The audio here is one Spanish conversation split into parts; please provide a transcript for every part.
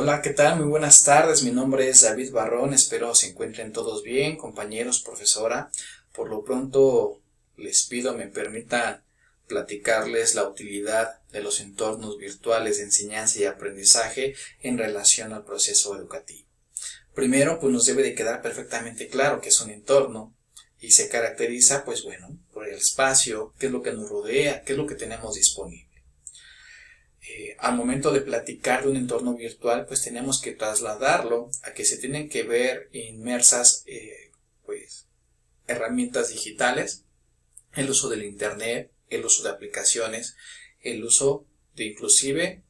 Hola, ¿qué tal? Muy buenas tardes. Mi nombre es David Barrón. Espero se encuentren todos bien, compañeros, profesora. Por lo pronto, les pido me permitan platicarles la utilidad de los entornos virtuales de enseñanza y aprendizaje en relación al proceso educativo. Primero, pues nos debe de quedar perfectamente claro que es un entorno y se caracteriza, pues bueno, por el espacio, qué es lo que nos rodea, qué es lo que tenemos disponible. Al momento de platicar de un entorno virtual, pues tenemos que trasladarlo a que se tienen que ver inmersas pues herramientas digitales, el uso del internet, el uso de aplicaciones, el uso de inclusive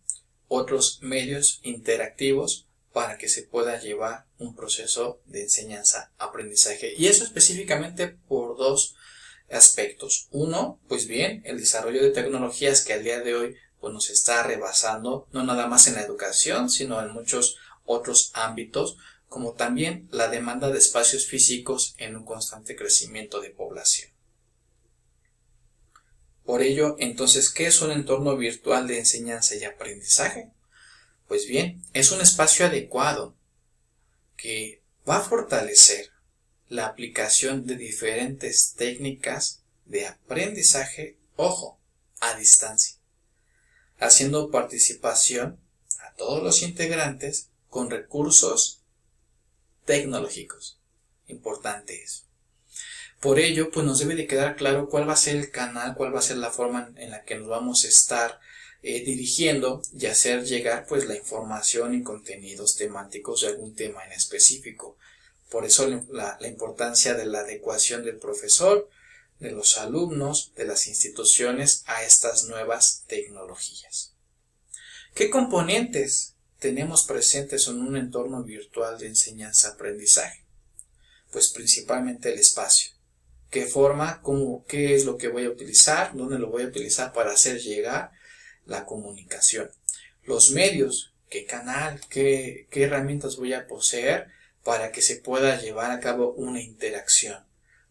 otros medios interactivos para que se pueda llevar un proceso de enseñanza-aprendizaje. Y eso específicamente por dos aspectos. Uno, pues bien, el desarrollo de tecnologías que al día de hoy pues nos está rebasando, no nada más en la educación, sino en muchos otros ámbitos, como también la demanda de espacios físicos en un constante crecimiento de población. Por ello, entonces, ¿qué es un entorno virtual de enseñanza y aprendizaje? Pues bien, es un espacio adecuado que va a fortalecer la aplicación de diferentes técnicas de aprendizaje, ojo, a distancia, haciendo participación a todos los integrantes con recursos tecnológicos. Importante eso. Por ello, pues nos debe de quedar claro cuál va a ser el canal, cuál va a ser la forma en la que nos vamos a estar dirigiendo y hacer llegar pues la información y contenidos temáticos de algún tema en específico. Por eso la importancia de la adecuación del profesor, de los alumnos, de las instituciones a estas nuevas tecnologías. ¿Qué componentes tenemos presentes en un entorno virtual de enseñanza-aprendizaje? Pues principalmente el espacio. ¿Qué forma? ¿Qué es lo que voy a utilizar? ¿Dónde lo voy a utilizar para hacer llegar la comunicación? Los medios, ¿qué canal? ¿Qué herramientas voy a poseer para que se pueda llevar a cabo una interacción?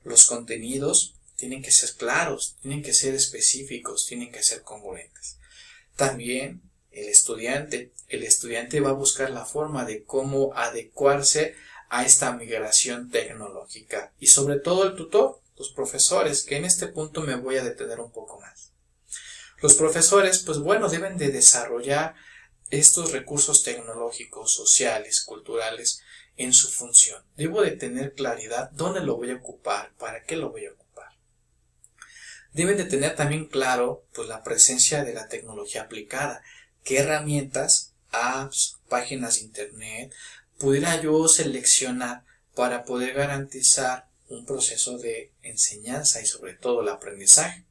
Los contenidos tienen que ser claros, tienen que ser específicos, tienen que ser congruentes. También el estudiante va a buscar la forma de cómo adecuarse a esta migración tecnológica y sobre todo el tutor, los profesores, que en este punto me voy a detener un poco más. Los profesores, pues bueno, deben de desarrollar estos recursos tecnológicos, sociales, culturales en su función. Debo de tener claridad dónde lo voy a ocupar, para qué lo voy a ocupar. Deben de tener también claro pues la presencia de la tecnología aplicada, qué herramientas, apps, páginas de internet pudiera yo seleccionar para poder garantizar un proceso de enseñanza y sobre todo el aprendizaje.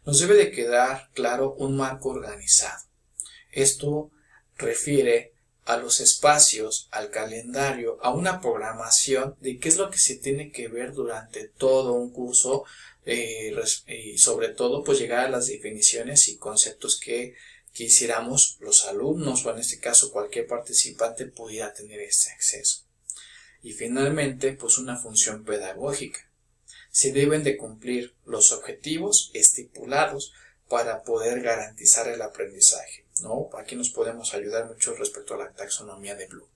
Nos debe de quedar claro un marco organizado. Esto refiere a los espacios, al calendario, a una programación de qué es lo que se tiene que ver durante todo un curso y sobre todo pues llegar a las definiciones y conceptos que quisiéramos los alumnos o en este caso cualquier participante pudiera tener este acceso. Y finalmente pues una función pedagógica. Se deben de cumplir los objetivos estipulados para poder garantizar el aprendizaje, ¿no? Aquí nos podemos ayudar mucho respecto a la taxonomía de Bloom.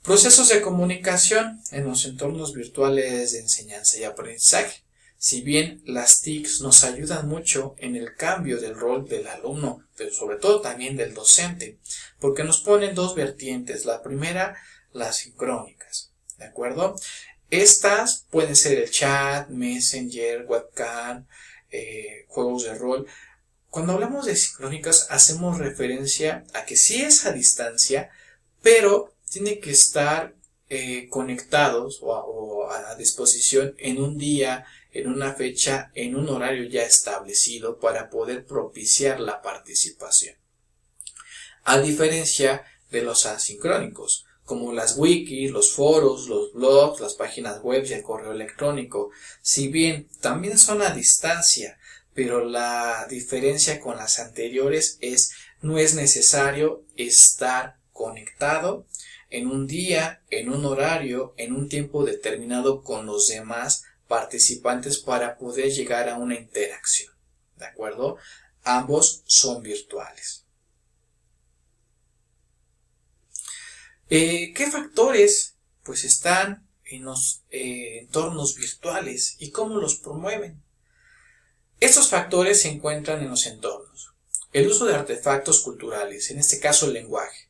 Procesos de comunicación en los entornos virtuales de enseñanza y aprendizaje. Si bien las TICs nos ayudan mucho en el cambio del rol del alumno, pero sobre todo también del docente, porque nos ponen dos vertientes. La primera, las sincrónicas, ¿de acuerdo? Estas pueden ser el chat, Messenger, webcam, juegos de rol. Cuando hablamos de sincrónicas hacemos referencia a que sí es a distancia, pero tiene que estar conectados o a disposición en un día, en una fecha, en un horario ya establecido para poder propiciar la participación. A diferencia de los asincrónicos, como las wikis, los foros, los blogs, las páginas web y el correo electrónico. Si bien también son a distancia, pero la diferencia con las anteriores no es necesario estar conectado en un día, en un horario, en un tiempo determinado con los demás participantes para poder llegar a una interacción, ¿de acuerdo? Ambos son virtuales. ¿Qué factores pues están en los entornos virtuales y cómo los promueven? Estos factores se encuentran en los entornos. El uso de artefactos culturales, en este caso el lenguaje.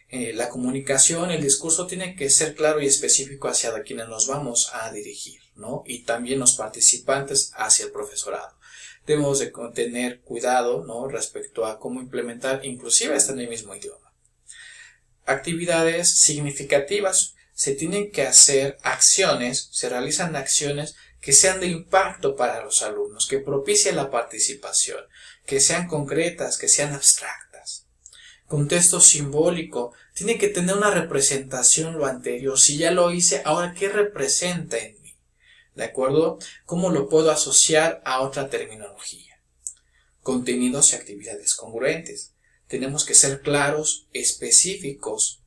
La comunicación, el discurso tiene que ser claro y específico hacia quienes nos vamos a dirigir, ¿no? Y también los participantes hacia el profesorado. Debemos de tener cuidado, ¿no?, respecto a cómo implementar, inclusive hasta en el mismo idioma. Actividades significativas. Se tienen que hacer acciones, se realizan acciones que sean de impacto para los alumnos, que propicien la participación, que sean concretas, que sean abstractas. Contexto simbólico. Tiene que tener una representación lo anterior. Si ya lo hice, ahora ¿qué representa en mí? ¿De acuerdo? ¿Cómo lo puedo asociar a otra terminología? Contenidos y actividades congruentes. Tenemos que ser claros, específicos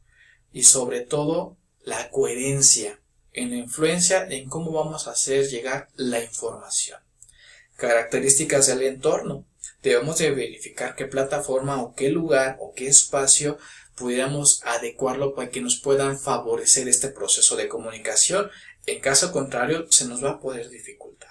y sobre todo la coherencia en la influencia en cómo vamos a hacer llegar la información. Características del entorno. Debemos de verificar qué plataforma o qué lugar o qué espacio pudiéramos adecuarlo para que nos puedan favorecer este proceso de comunicación. En caso contrario, se nos va a poder dificultar.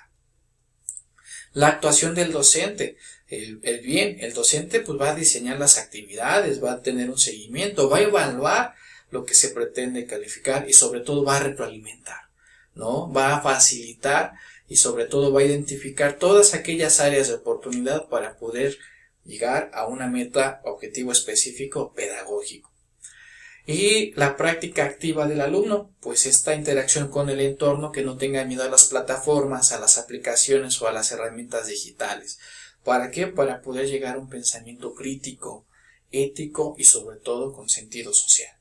La actuación del docente. El docente pues va a diseñar las actividades, va a tener un seguimiento, va a evaluar lo que se pretende calificar y sobre todo va a retroalimentar, ¿no? Va a facilitar y sobre todo va a identificar todas aquellas áreas de oportunidad para poder llegar a una meta, objetivo específico pedagógico. Y la práctica activa del alumno, pues esta interacción con el entorno, que no tenga miedo a las plataformas, a las aplicaciones o a las herramientas digitales. ¿Para qué? Para poder llegar a un pensamiento crítico, ético y sobre todo con sentido social.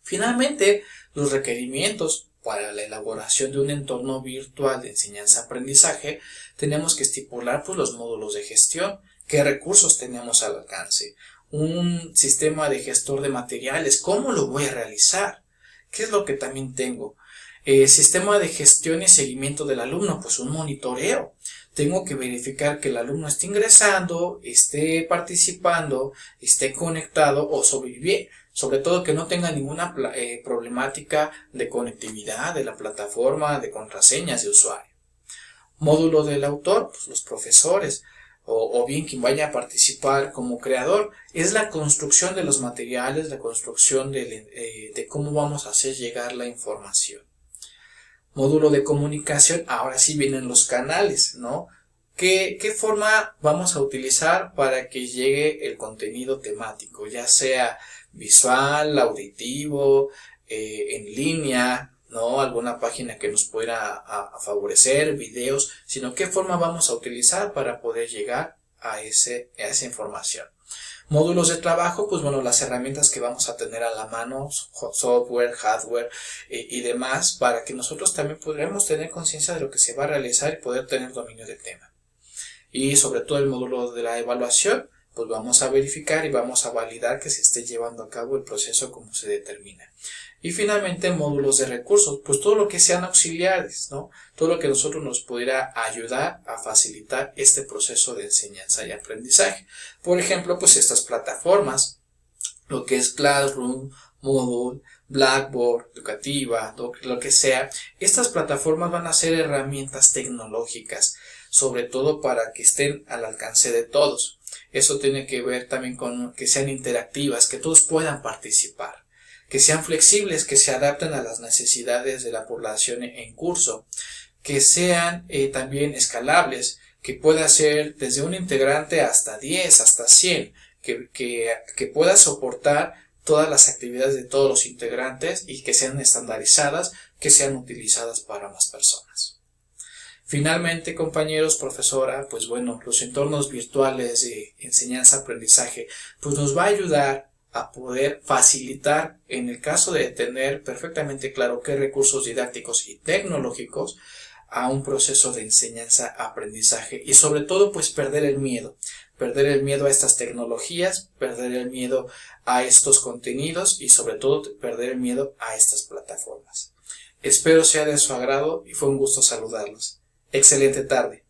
Finalmente, los requerimientos para la elaboración de un entorno virtual de enseñanza-aprendizaje, tenemos que estipular pues los módulos de gestión, qué recursos tenemos al alcance, un sistema de gestor de materiales, cómo lo voy a realizar, qué es lo que también tengo. Sistema de gestión y seguimiento del alumno, pues un monitoreo. Tengo que verificar que el alumno esté ingresando, esté participando, esté conectado o sobrevive. Sobre todo que no tenga ninguna problemática de conectividad de la plataforma, de contraseñas de usuario. Módulo del autor, pues los profesores o bien quien vaya a participar como creador, es la construcción de los materiales, la construcción de cómo vamos a hacer llegar la información. Módulo de comunicación, ahora sí vienen los canales, ¿no? ¿Qué forma vamos a utilizar para que llegue el contenido temático? Ya sea visual, auditivo, en línea, ¿no? Alguna página que nos pueda a favorecer, videos, sino qué forma vamos a utilizar para poder llegar a esa información. Módulos de trabajo, pues bueno, las herramientas que vamos a tener a la mano, software, hardware y demás, para que nosotros también podamos tener conciencia de lo que se va a realizar y poder tener dominio del tema. Y sobre todo el módulo de la evaluación, pues vamos a verificar y vamos a validar que se esté llevando a cabo el proceso como se determina. Y finalmente módulos de recursos, pues todo lo que sean auxiliares, ¿no? Todo lo que nosotros nos pudiera ayudar a facilitar este proceso de enseñanza y aprendizaje. Por ejemplo, pues estas plataformas, lo que es Classroom, Moodle, Blackboard, Educativa, lo que sea, estas plataformas van a ser herramientas tecnológicas, sobre todo para que estén al alcance de todos. Eso tiene que ver también con que sean interactivas, que todos puedan participar, que sean flexibles, que se adapten a las necesidades de la población en curso, que sean también escalables, que pueda ser desde un integrante hasta 10, hasta 100, que pueda soportar todas las actividades de todos los integrantes y que sean estandarizadas, que sean utilizadas para más personas. Finalmente, compañeros, profesora, pues bueno, los entornos virtuales de enseñanza-aprendizaje, pues nos va a ayudar a poder facilitar, en el caso de tener perfectamente claro qué recursos didácticos y tecnológicos, a un proceso de enseñanza-aprendizaje y sobre todo pues perder el miedo a estas tecnologías, perder el miedo a estos contenidos y sobre todo perder el miedo a estas plataformas. Espero sea de su agrado y fue un gusto saludarlos. Excelente tarde.